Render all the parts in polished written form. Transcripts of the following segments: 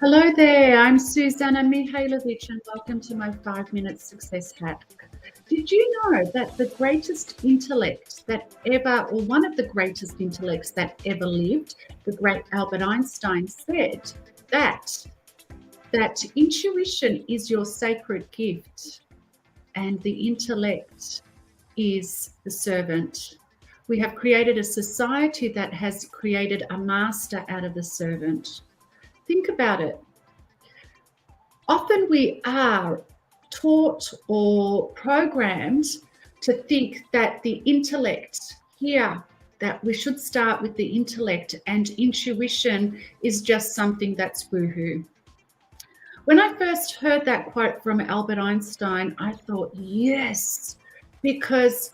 Hello there, I'm Suzana Mihailovic and welcome to my 5-minute success hack. Did you know that the greatest intellect that ever, or one of the greatest intellects that ever lived, the great Albert Einstein, said that intuition is your sacred gift and the intellect is the servant. We have created a society that has created a master out of the servant. Think about it. Often we are taught or programmed to think that the intellect here, that we should start with the intellect and intuition is just something that's woohoo. When I first heard that quote from Albert Einstein, I thought, yes, because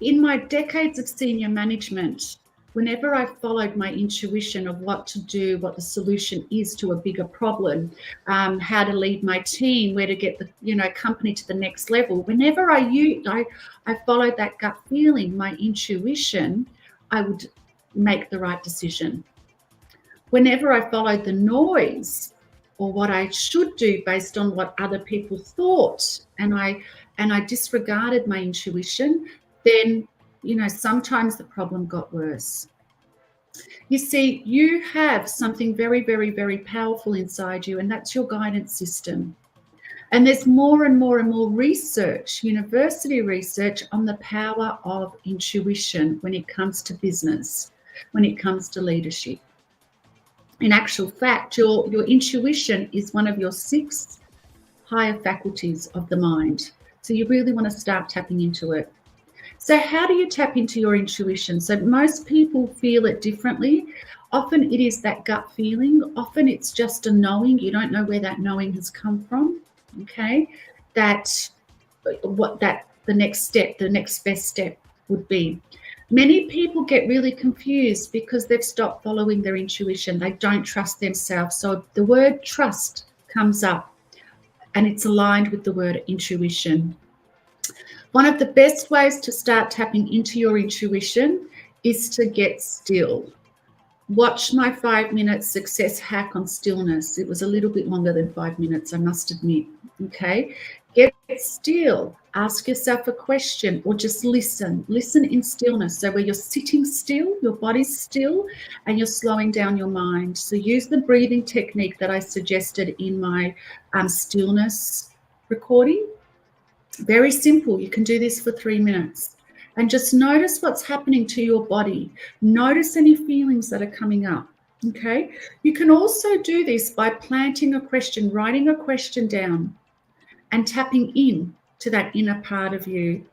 in my decades of senior management, whenever I followed my intuition of what to do, what the solution is to a bigger problem, how to lead my team, where to get the company to the next level, whenever I followed that gut feeling, my intuition, I would make the right decision. Whenever I followed the noise or what I should do based on what other people thought, and I disregarded my intuition, then sometimes the problem got worse. You see, you have something very, very, very powerful inside you, and that's your guidance system. And there's more and more and more research, university research, on the power of intuition when it comes to business, when it comes to leadership. In actual fact, your intuition is one of your 6 higher faculties of the mind. So you really want to start tapping into it. So how do you tap into your intuition? So most people feel it differently. Often it is that gut feeling. Often it's just a knowing. You don't know where that knowing has come from. Okay, the next step, the next best step would be. Many people get really confused because they've stopped following their intuition. They don't trust themselves. So the word trust comes up and it's aligned with the word intuition. One of the best ways to start tapping into your intuition is to get still. Watch my 5-minute success hack on stillness. It was a little bit longer than 5 minutes, I must admit. Okay, get still. Ask yourself a question or just listen. Listen in stillness. So where you're sitting still, your body's still, and you're slowing down your mind. So use the breathing technique that I suggested in my stillness recording. Very simple. You can do this for 3 minutes and just notice what's happening to your body. Notice any feelings that are coming up. Okay. You can also do this by planting a question, writing a question down and tapping in to that inner part of you.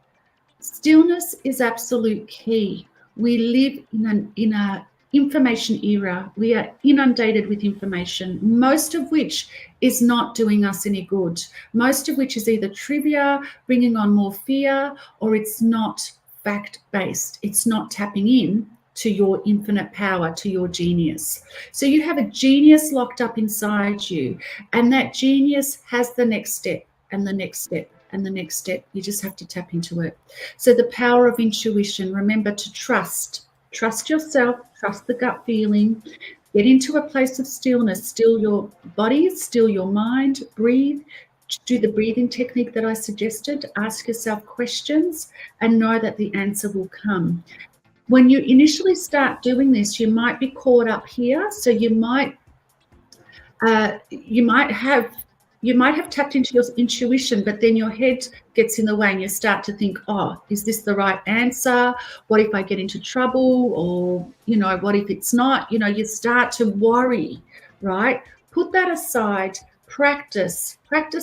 Stillness is absolute key. We live in a information era. We are inundated with information, most of which is not doing us any good. Most of which is either trivia, bringing on more fear, or it's not fact-based. It's not tapping in to your infinite power, to your genius. So you have a genius locked up inside you, and that genius has the next step and the next step and the next step. You just have to tap into it. So the power of intuition, remember to trust yourself, trust the gut feeling, get into a place of stillness, still your body, still your mind, breathe, do the breathing technique that I suggested, ask yourself questions and know that the answer will come. When you initially start doing this, you might be caught up here. So you might have tapped into your intuition, but then your head gets in the way and you start to think, oh, is this the right answer? What if I get into trouble? Or, what if it's not? You start to worry, right? Put that aside, practice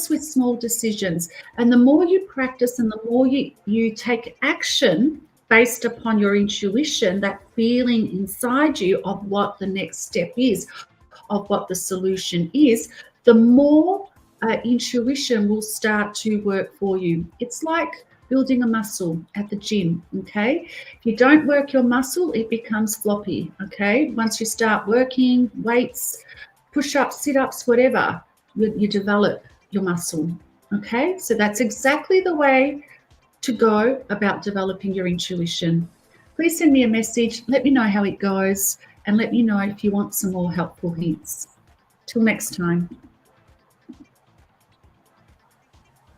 with small decisions. And the more you practice and the more you take action, based upon your intuition, that feeling inside you of what the next step is, of what the solution is, the more intuition will start to work for you. It's like building a muscle at the gym, okay? If you don't work your muscle, it becomes floppy, okay? Once you start working weights, push-ups, sit-ups, whatever, you develop your muscle, okay? So that's exactly the way to go about developing your intuition. Please send me a message, let me know how it goes, and let me know if you want some more helpful hints. Till next time.